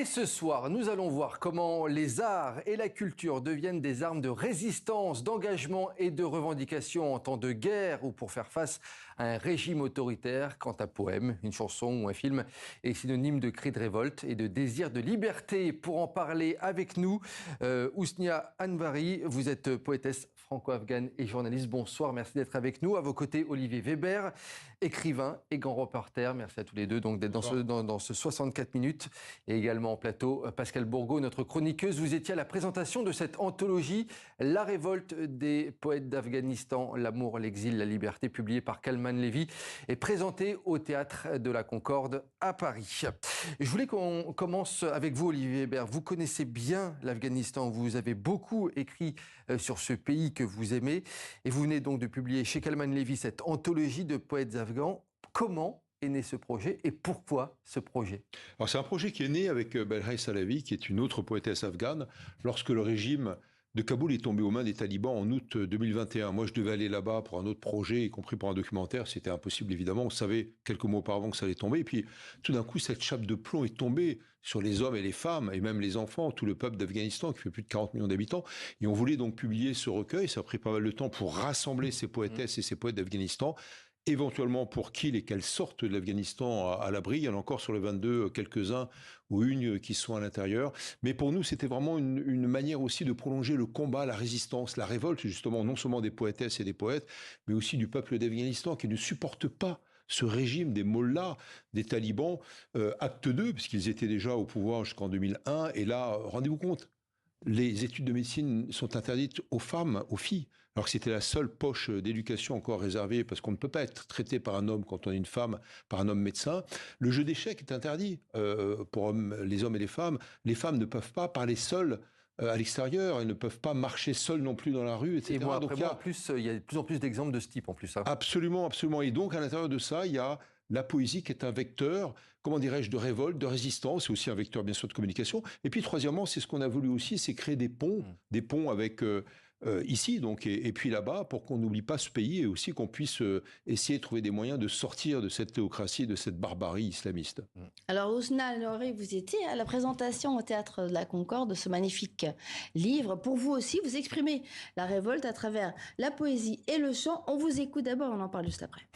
Et ce soir, nous allons voir comment les arts et la culture deviennent des armes de résistance, d'engagement et de revendication en temps de guerre ou pour faire face à un régime autoritaire. Quand un poème, une chanson ou un film est synonyme de cri de révolte et de désir de liberté. Pour en parler avec nous, Ousnia Anvari, vous êtes poétesse franco-afghane et journaliste. Bonsoir, merci d'être avec nous. À vos côtés, Olivier Weber, écrivain et grand reporter. Merci à tous les deux donc d'être dans ce 64 minutes. Et également en plateau, Pascal Bourgault, notre chroniqueuse. Vous étiez à la présentation de cette anthologie, La révolte des poètes d'Afghanistan, l'amour, l'exil, la liberté, publiée par Kalman Levy et présentée au Théâtre de la Concorde à Paris. Je voulais qu'on commence avec vous, Olivier Weber. Vous connaissez bien l'Afghanistan. Vous avez beaucoup écrit sur ce pays que vous aimez. Et vous venez donc de publier chez Kalman Levy cette anthologie de poètes afghans. Comment est né ce projet et pourquoi ce projet? Alors c'est un projet qui est né avec Belhaï Salavi, qui est une autre poétesse afghane, lorsque le régime de Kaboul est tombé aux mains des talibans en août 2021. Moi, je devais aller là-bas pour un autre projet, y compris pour un documentaire. C'était impossible, évidemment. On savait quelques mois auparavant que ça allait tomber. Et puis, tout d'un coup, cette chape de plomb est tombée sur les hommes et les femmes, et même les enfants, tout le peuple d'Afghanistan, qui fait plus de 40 millions d'habitants. Et on voulait donc publier ce recueil. Ça a pris pas mal de temps pour rassembler ces poétesses et ces poètes d'Afghanistan, éventuellement pour qu'ils et qu'elles sortent de l'Afghanistan à l'abri. Il y en a encore sur le 22 quelques-uns ou une qui sont à l'intérieur. Mais pour nous, c'était vraiment une manière aussi de prolonger le combat, la résistance, la révolte, justement, non seulement des poétesses et des poètes, mais aussi du peuple d'Afghanistan qui ne supporte pas ce régime des mollahs, des talibans, acte 2, puisqu'ils étaient déjà au pouvoir jusqu'en 2001. Et là, rendez-vous compte, les études de médecine sont interdites aux femmes, aux filles, alors que c'était la seule poche d'éducation encore réservée, parce qu'on ne peut pas être traité par un homme quand on est une femme, par un homme médecin. Le jeu d'échecs est interdit pour les hommes et les femmes. Les femmes ne peuvent pas parler seules à l'extérieur, elles ne peuvent pas marcher seules non plus dans la rue, etc. Et moi, après, en plus, il y a de plus en plus d'exemples de ce type en plus. Hein. Absolument, absolument. Et donc, à l'intérieur de ça, il y a la poésie qui est un vecteur, comment dirais-je, de révolte, de résistance, c'est aussi un vecteur bien sûr de communication. Et puis troisièmement, c'est ce qu'on a voulu aussi, c'est créer des ponts avec ici donc et puis là-bas, pour qu'on n'oublie pas ce pays et aussi qu'on puisse essayer de trouver des moyens de sortir de cette théocratie, de cette barbarie islamiste. Alors Ousnia Anvari, vous étiez à la présentation au Théâtre de la Concorde de ce magnifique livre. Pour vous aussi, vous exprimez la révolte à travers la poésie et le chant. On vous écoute d'abord, on en parle juste après.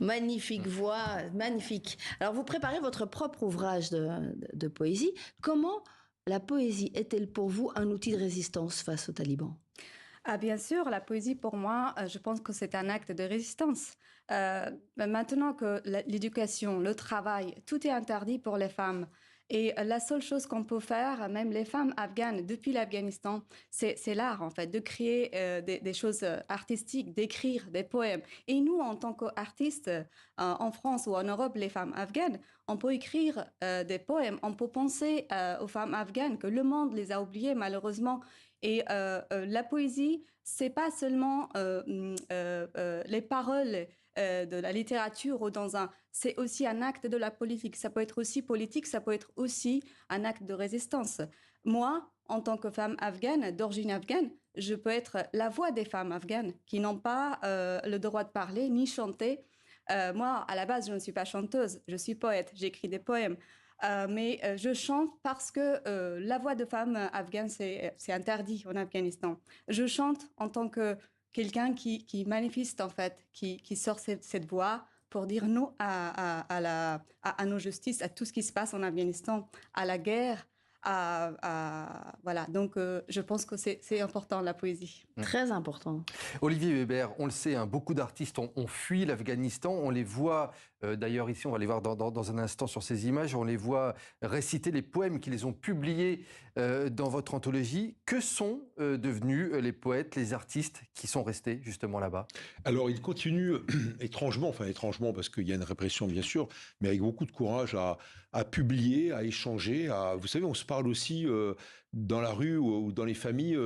Magnifique voix, magnifique. Alors vous préparez votre propre ouvrage de poésie. Comment la poésie est-elle pour vous un outil de résistance face aux talibans ? Bien sûr, la poésie, pour moi, je pense que c'est un acte de résistance. Maintenant que l'éducation, le travail, tout est interdit pour les femmes. Et la seule chose qu'on peut faire, même les femmes afghanes, depuis l'Afghanistan, c'est l'art, en fait, de créer des choses artistiques, d'écrire des poèmes. Et nous, en tant qu'artistes, en France ou en Europe, les femmes afghanes, on peut écrire des poèmes, on peut penser aux femmes afghanes que le monde les a oubliées, malheureusement. Et la poésie, c'est pas seulement les paroles de la littérature ou c'est aussi un acte de la politique. Ça peut être aussi politique, ça peut être aussi un acte de résistance. Moi, en tant que femme afghane, d'origine afghane, je peux être la voix des femmes afghanes qui n'ont pas le droit de parler ni chanter. Moi, à la base, je ne suis pas chanteuse, je suis poète, j'écris des poèmes. Mais je chante parce que la voix de femme afghane, c'est interdit en Afghanistan. Je chante en tant que quelqu'un qui manifeste, en fait, qui sort cette voix pour dire non à nos justices, à tout ce qui se passe en Afghanistan, à la guerre, voilà. Donc, je pense que c'est important, la poésie. Très important. Olivier Weber, on le sait, hein, beaucoup d'artistes ont fui l'Afghanistan. On les voit, d'ailleurs ici, on va les voir dans un instant sur ces images, on les voit réciter les poèmes qui les ont publiés dans votre anthologie. Que sont devenus les poètes, les artistes qui sont restés justement là-bas? Alors, ils continuent étrangement parce qu'il y a une répression bien sûr, mais avec beaucoup de courage à publier, à échanger. Vous savez, on se parle aussi dans la rue ou dans les familles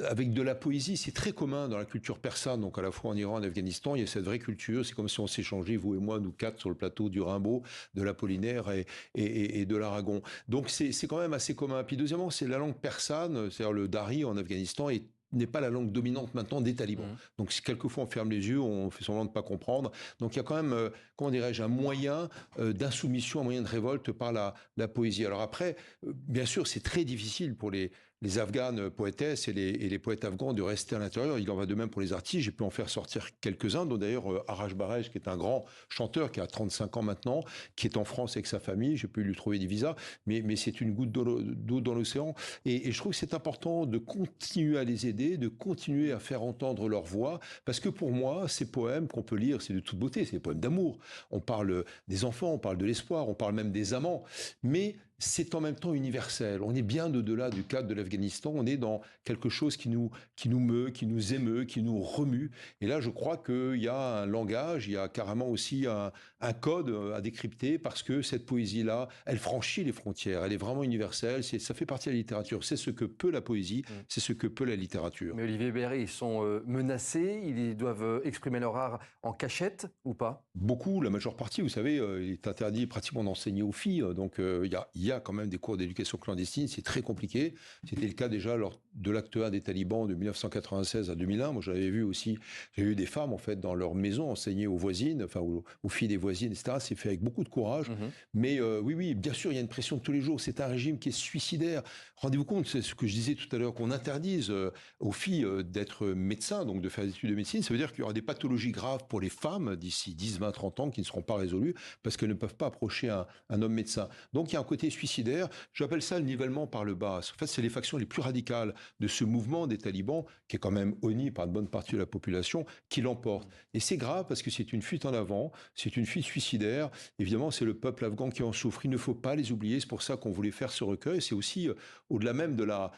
avec de la poésie. C'est très commun dans la culture persane, donc à la fois en Iran et en Afghanistan, il y a cette vraie culture. C'est comme si on s'échangeait, vous et moi, nous quatre, sur le plateau du Rimbaud, de l'Apollinaire et de l'Aragon. Donc c'est quand même assez commun. Puis deuxièmement, c'est la langue persane, c'est-à-dire le dari en Afghanistan, n'est pas la langue dominante maintenant des talibans. Donc si quelquefois on ferme les yeux, on fait semblant de ne pas comprendre. Donc il y a quand même, comment dirais-je, un moyen d'insoumission, un moyen de révolte par la poésie. Alors après, bien sûr, c'est très difficile pour les Afghanes poétesses et les poètes afghans de rester à l'intérieur. Il en va de même pour les artistes. J'ai pu en faire sortir quelques-uns, dont d'ailleurs Arash Barej, qui est un grand chanteur, qui a 35 ans maintenant, qui est en France avec sa famille. J'ai pu lui trouver des visas, mais c'est une goutte d'eau dans l'océan. Et je trouve que c'est important de continuer à les aider, de continuer à faire entendre leur voix, parce que pour moi, ces poèmes qu'on peut lire, c'est de toute beauté, c'est des poèmes d'amour. On parle des enfants, on parle de l'espoir, on parle même des amants, mais c'est en même temps universel. On est bien au-delà du cadre de l'Afghanistan. On est dans quelque chose qui nous meut, qui nous émeut, qui nous remue. Et là, je crois qu'il y a un langage, il y a carrément aussi un code à décrypter, parce que cette poésie-là, elle franchit les frontières. Elle est vraiment universelle. Ça fait partie de la littérature. C'est ce que peut la poésie, c'est ce que peut la littérature. Mais Olivier Berry, ils sont menacés, ils doivent exprimer leur art en cachette ou pas? Beaucoup, la majeure partie, vous savez, il est interdit pratiquement d'enseigner aux filles. Donc il y a quand même des cours d'éducation clandestine, c'est très compliqué. C'était le cas déjà lors de l'acte 1 des talibans de 1996 à 2001. Moi, j'avais vu aussi, j'ai eu des femmes, en fait, dans leur maison enseigner aux voisines, enfin aux filles des voisines, etc. C'est fait avec beaucoup de courage. Mais oui, bien sûr, il y a une pression de tous les jours. C'est un régime qui est suicidaire. Rendez-vous compte, c'est ce que je disais tout à l'heure, qu'on interdise aux filles d'être médecins, donc de faire des études de médecine. Ça veut dire qu'il y aura des pathologies graves pour les femmes d'ici 10, 20, 30 ans qui ne seront pas résolues parce qu'elles ne peuvent pas approcher un homme médecin. Donc il y a un côté suicidaire. J'appelle ça le nivellement par le bas. En fait, c'est les factions les plus radicales de ce mouvement des talibans, qui est quand même honni par une bonne partie de la population, qui l'emporte. Et c'est grave parce que c'est une fuite en avant, c'est une fuite suicidaire. Évidemment, c'est le peuple afghan qui en souffre. Il ne faut pas les oublier. C'est pour ça qu'on voulait faire ce recueil. C'est aussi, au-delà même de la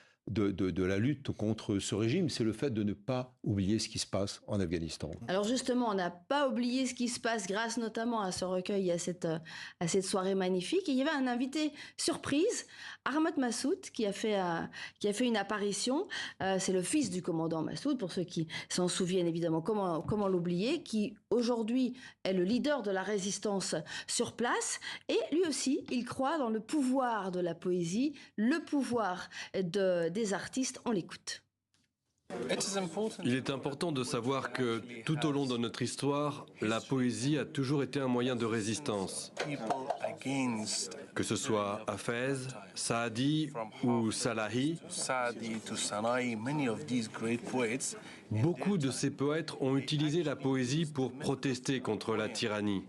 lutte contre ce régime, c'est le fait de ne pas oublier ce qui se passe en Afghanistan. Alors justement, on n'a pas oublié ce qui se passe grâce notamment à ce recueil et à cette soirée magnifique. Et il y avait un invité surprise, Ahmad Massoud, qui a fait une apparition. C'est le fils du commandant Massoud, pour ceux qui s'en souviennent évidemment. Comment l'oublier, qui aujourd'hui est le leader de la résistance sur place. Et lui aussi, il croit dans le pouvoir de la poésie, le pouvoir des artistes. On l'écoute. Il est important de savoir que tout au long de notre histoire, la poésie a toujours été un moyen de résistance. Que ce soit Hafez, Saadi ou Salahi, beaucoup de ces poètes ont utilisé la poésie pour protester contre la tyrannie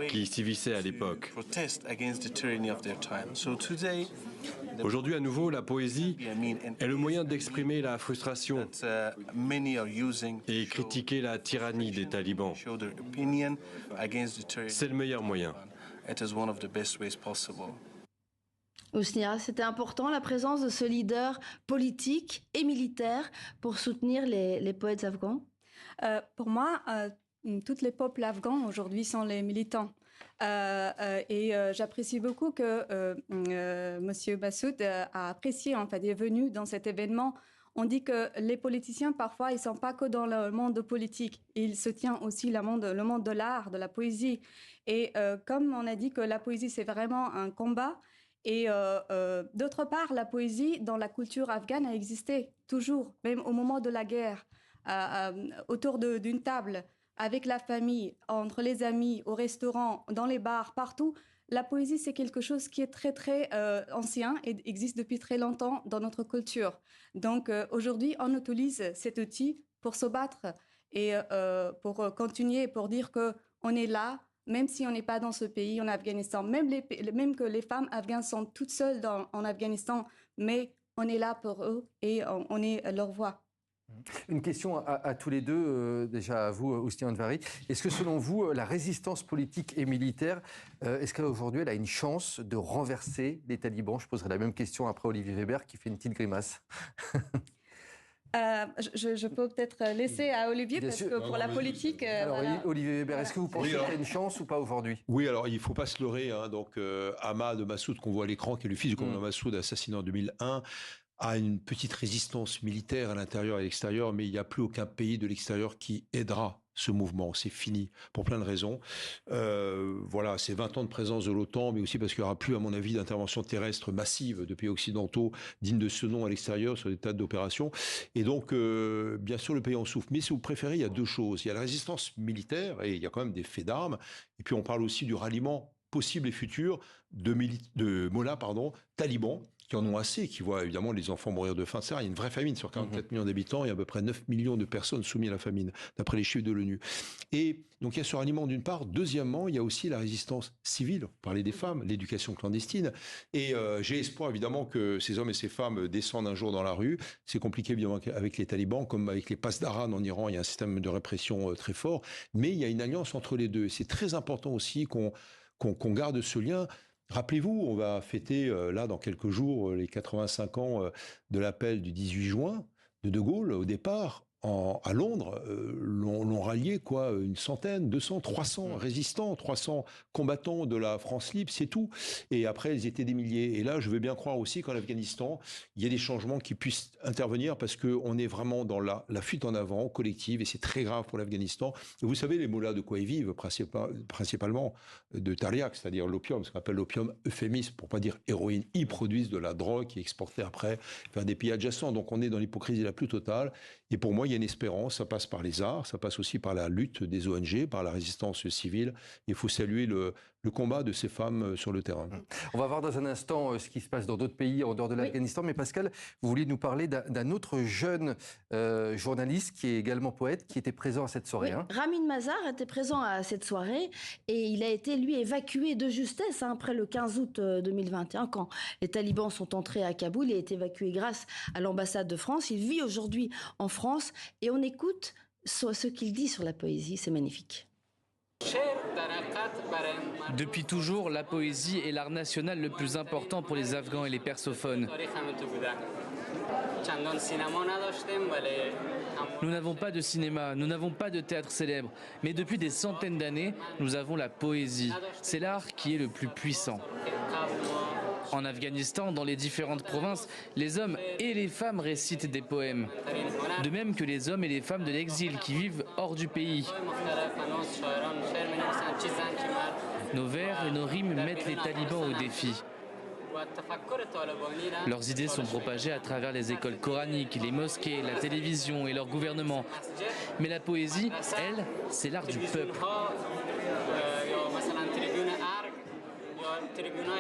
qui sévissait à l'époque. Aujourd'hui, à nouveau, la poésie est le moyen d'exprimer la frustration et critiquer la tyrannie des talibans. C'est le meilleur moyen. Ousnia, c'était important la présence de ce leader politique et militaire pour soutenir les poètes afghans? Pour moi, tous les peuples afghans aujourd'hui sont les militants. J'apprécie beaucoup que Monsieur Massoud a apprécié, en fait, est venu dans cet événement. On dit que les politiciens, parfois, ils ne sont pas que dans le monde politique. Il se tient aussi le monde de l'art, de la poésie. Et comme on a dit que la poésie, c'est vraiment un combat, et d'autre part, la poésie, dans la culture afghane, a existé toujours, même au moment de la guerre, autour d'une table, avec la famille, entre les amis, au restaurant, dans les bars, partout. La poésie, c'est quelque chose qui est très, très ancien et existe depuis très longtemps dans notre culture. Donc, aujourd'hui, on utilise cet outil pour se battre et pour continuer, pour dire qu'on est là, même si on n'est pas dans ce pays, en Afghanistan. Même que les femmes afghanes sont toutes seules en Afghanistan, mais on est là pour eux et on est leur voix. Une question à tous les deux, déjà à vous, Hosni Anvari. Est-ce que selon vous, la résistance politique et militaire, est-ce qu'aujourd'hui elle a une chance de renverser les talibans? Je poserai la même question après Olivier Weber qui fait une petite grimace. Je peux peut-être laisser à Olivier, Bien parce sûr. que pour la politique... Alors, voilà. Olivier Weber, est-ce que vous pensez qu'il y a une chance ou pas aujourd'hui? Oui, alors il ne faut pas se leurrer. Donc, Ahmad Massoud, qu'on voit à l'écran, qui est le fils du commandant Massoud, assassiné en 2001, a une petite résistance militaire à l'intérieur et à l'extérieur, mais il n'y a plus aucun pays de l'extérieur qui aidera ce mouvement. C'est fini, pour plein de raisons. Voilà, c'est 20 ans de présence de l'OTAN, mais aussi parce qu'il n'y aura plus, à mon avis, d'intervention terrestre massive de pays occidentaux dignes de ce nom à l'extérieur sur des tas d'opérations. Et donc, bien sûr, le pays en souffre. Mais si vous préférez, il y a deux choses. Il y a la résistance militaire, et il y a quand même des faits d'armes. Et puis, on parle aussi du ralliement possible et futur de mollahs, talibans, qui en ont assez, qui voient évidemment les enfants mourir de faim. Il y a une vraie famine sur 44 millions d'habitants, il y a à peu près 9 millions de personnes soumises à la famine, d'après les chiffres de l'ONU. Et donc il y a ce ralliement d'une part. Deuxièmement, il y a aussi la résistance civile, on parlait des femmes, l'éducation clandestine. Et j'ai espoir évidemment que ces hommes et ces femmes descendent un jour dans la rue. C'est compliqué évidemment avec les talibans, comme avec les Pasdaran en Iran, il y a un système de répression très fort. Mais il y a une alliance entre les deux. C'est très important aussi qu'on garde ce lien. Rappelez-vous, on va fêter là dans quelques jours les 85 ans de l'appel du 18 juin de Gaulle au départ. À Londres, l'ont rallié une centaine, 200, 300 résistants, 300 combattants de la France libre, c'est tout. Et après, ils étaient des milliers. Et là, je veux bien croire aussi qu'en Afghanistan, il y a des changements qui puissent intervenir parce qu'on est vraiment dans la fuite en avant collective et c'est très grave pour l'Afghanistan. Et vous savez, les mollahs de quoi ils vivent, principalement de Tariaq, c'est-à-dire l'opium, ce qu'on appelle l'opium euphémisme, pour pas dire héroïne. Ils produisent de la drogue qui est exportée après vers des pays adjacents. Donc on est dans l'hypocrisie la plus totale. Et pour moi, il y a une espérance, ça passe par les arts, ça passe aussi par la lutte des ONG, par la résistance civile. Il faut saluer le combat de ces femmes sur le terrain. On va voir dans un instant ce qui se passe dans d'autres pays en dehors de l'Afghanistan. Mais Pascal, vous vouliez nous parler d'un autre jeune journaliste qui est également poète, qui était présent à cette soirée. Oui, Ramin Mazar était présent à cette soirée et il a été, lui, évacué de justesse après le 15 août 2021, quand les talibans sont entrés à Kaboul. Il a été évacué grâce à l'ambassade de France. Il vit aujourd'hui en France et on écoute ce qu'il dit sur la poésie. C'est magnifique. Depuis toujours, la poésie est l'art national le plus important pour les Afghans et les persophones. Nous n'avons pas de cinéma, nous n'avons pas de théâtre célèbre, mais depuis des centaines d'années, nous avons la poésie. C'est l'art qui est le plus puissant. En Afghanistan, dans les différentes provinces, les hommes et les femmes récitent des poèmes. De même que les hommes et les femmes de l'exil qui vivent hors du pays. Nos vers et nos rimes mettent les talibans au défi. Leurs idées sont propagées à travers les écoles coraniques, les mosquées, la télévision et leur gouvernement. Mais la poésie, elle, c'est l'art du peuple.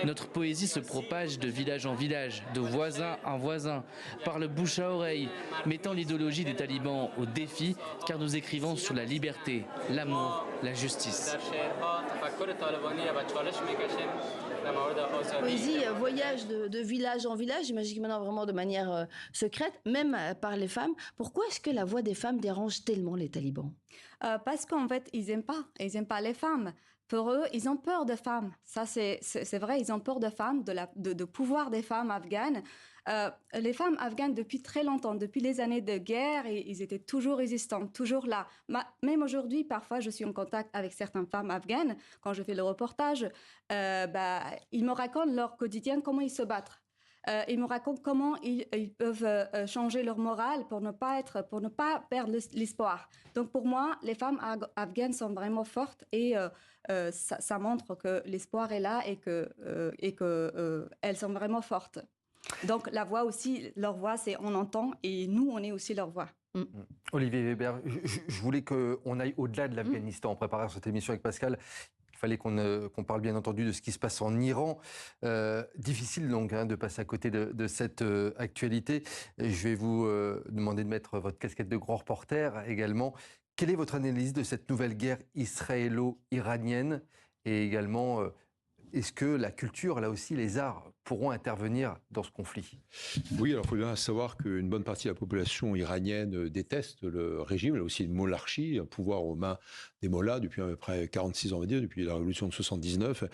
Notre poésie se propage de village en village, de voisin en voisin, par le bouche à oreille, mettant l'idéologie des talibans au défi, car nous écrivons sur la liberté, l'amour, la justice. Poésie, voyage de village en village, j'imagine maintenant vraiment de manière secrète, même par les femmes. Pourquoi est-ce que la voix des femmes dérange tellement les talibans? Parce qu'en fait, ils n'aiment pas les femmes. Pour eux, ils ont peur des femmes. Ça, c'est vrai, ils ont peur de femmes, de pouvoir des femmes afghanes. Les femmes afghanes, depuis très longtemps, depuis les années de guerre, ils étaient toujours résistantes, toujours là. Même aujourd'hui, parfois, je suis en contact avec certaines femmes afghanes. Quand je fais le reportage, ils me racontent leur quotidien, comment ils se battent. Ils me racontent comment ils peuvent changer leur morale pour ne pas perdre l'espoir. Donc pour moi, les femmes afghanes sont vraiment fortes et ça montre que l'espoir est là et que elles sont vraiment fortes. Donc la voix aussi, leur voix, c'est on entend et nous, on est aussi leur voix. Olivier Weber, je voulais qu'on aille au-delà de l'Afghanistan en préparant cette émission avec Pascal. Il fallait qu'on parle bien entendu de ce qui se passe en Iran. Difficile donc de passer à côté de cette actualité. Je vais vous demander de mettre votre casquette de grand reporter également. Quelle est votre analyse de cette nouvelle guerre israélo-iranienne? Et également, est-ce que la culture, là aussi, les arts pourront intervenir dans ce conflit? Oui, alors il faut bien savoir qu'une bonne partie de la population iranienne déteste le régime, elle a aussi une monarchie, un pouvoir aux mains des mollahs depuis à peu près 46 ans, on va dire, depuis la révolution de 79.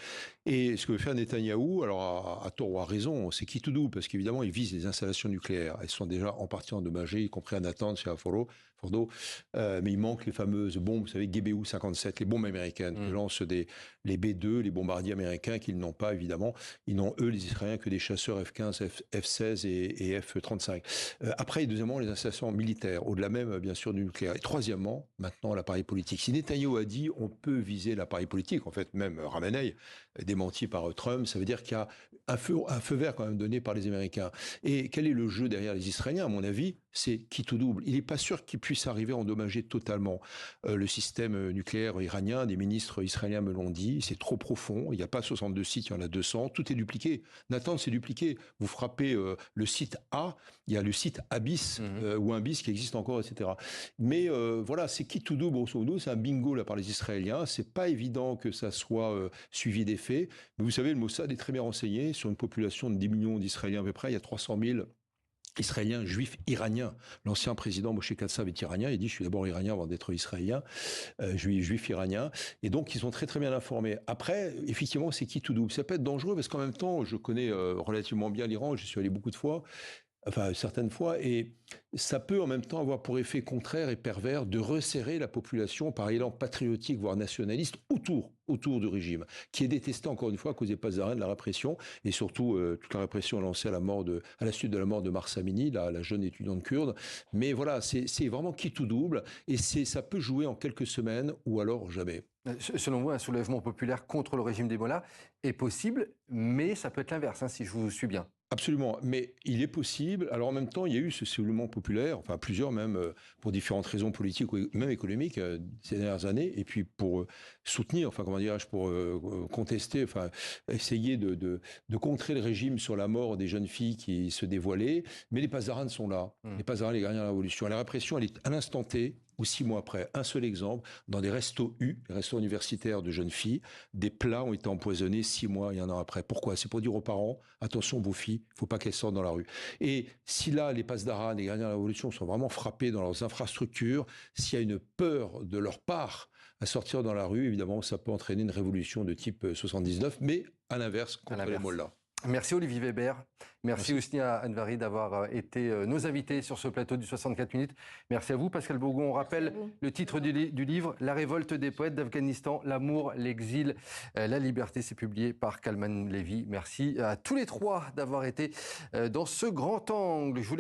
Et ce que veut faire Netanyahou, alors à tort ou à raison, c'est qui tout doux, parce qu'évidemment, il vise les installations nucléaires. Elles sont déjà en partie endommagées, y compris à Natanz et à Fordo, mais il manque les fameuses bombes, vous savez, GBU 57, les bombes américaines que lancent les B-2, les bombardiers américains qu'ils n'ont pas, évidemment. Ils n'ont, eux, les Israéliens, que des chasseurs F-15, F-16 et F-35. Après, deuxièmement, les installations militaires, au-delà même, bien sûr, du nucléaire. Et troisièmement, maintenant, l'appareil politique. Si Netanyahou a dit on peut viser l'appareil politique, en fait, même Ramenei, démenti par Trump, ça veut dire qu'il y a un feu vert quand même donné par les Américains. Et quel est le jeu derrière les Israéliens? À mon avis, c'est qui tout double. Il n'est pas sûr qu'ils puissent arriver à endommager totalement le système nucléaire iranien. Des ministres israéliens me l'ont dit, c'est trop profond. Il n'y a pas 62 sites, il y en a 200. Tout est dupliqué. Nathan, c'est dupliqué. Vous frappez le site A, il y a le site Abyss ou un bis qui existe encore, etc. Mais voilà, c'est qui tout double, grosso modo. C'est un bingo là par les Israéliens. C'est pas évident que ça soit suivi des faits. Mais vous savez, le Mossad est très bien renseigné sur une population de 10 millions d'Israéliens à peu près. Il y a 300 000 Israéliens, juifs, iraniens. L'ancien président Moshe Katsav est iranien. Il dit, je suis d'abord iranien avant d'être israélien, juif iranien. Et donc, ils sont très, très bien informés. Après, effectivement, c'est qui tout double. Ça peut être dangereux parce qu'en même temps, je connais relativement bien l'Iran. J'y suis allé beaucoup de fois. Enfin, certaines fois, et ça peut en même temps avoir pour effet contraire et pervers de resserrer la population par élan patriotique, voire nationaliste, autour du régime, qui est détesté encore une fois à cause des passes de la répression, et surtout toute la répression lancée à la suite de la mort de Mahsa Amini, la jeune étudiante kurde. Mais voilà, c'est vraiment qui tout double, et ça peut jouer en quelques semaines, ou alors jamais. Selon vous, un soulèvement populaire contre le régime des mollahs est possible, mais ça peut être l'inverse, hein, si je vous suis bien. Absolument, mais il est possible. Alors en même temps, il y a eu ce soulèvement populaire, enfin plusieurs même, pour différentes raisons politiques ou même économiques ces dernières années, et puis pour soutenir, enfin comment dirais-je, pour contester, enfin essayer de contrer le régime sur la mort des jeunes filles qui se dévoilaient. Mais les Pasdaran sont là, les Pasdaran, les gardiens de la révolution. Et la répression, elle est à l'instant T, ou 6 mois après. Un seul exemple, dans des restos les restos universitaires de jeunes filles, des plats ont été empoisonnés 6 mois et 1 an après. Pourquoi? C'est pour dire aux parents, attention vos filles, il ne faut pas qu'elles sortent dans la rue. Et si là, les Pasdaran, les gardiens de la révolution sont vraiment frappés dans leurs infrastructures, s'il y a une peur de leur part à sortir dans la rue, évidemment, ça peut entraîner une révolution de type 79, mais à l'inverse, contre les mollahs. Merci Olivier Weber. Merci Hosnia Anvari d'avoir été nos invités sur ce plateau du 64 minutes. Merci à vous Pascal Bourgon. On rappelle le titre du livre, La révolte des poètes d'Afghanistan, l'amour, l'exil, la liberté. C'est publié par Kalman Levy. Merci à tous les trois d'avoir été dans ce grand angle.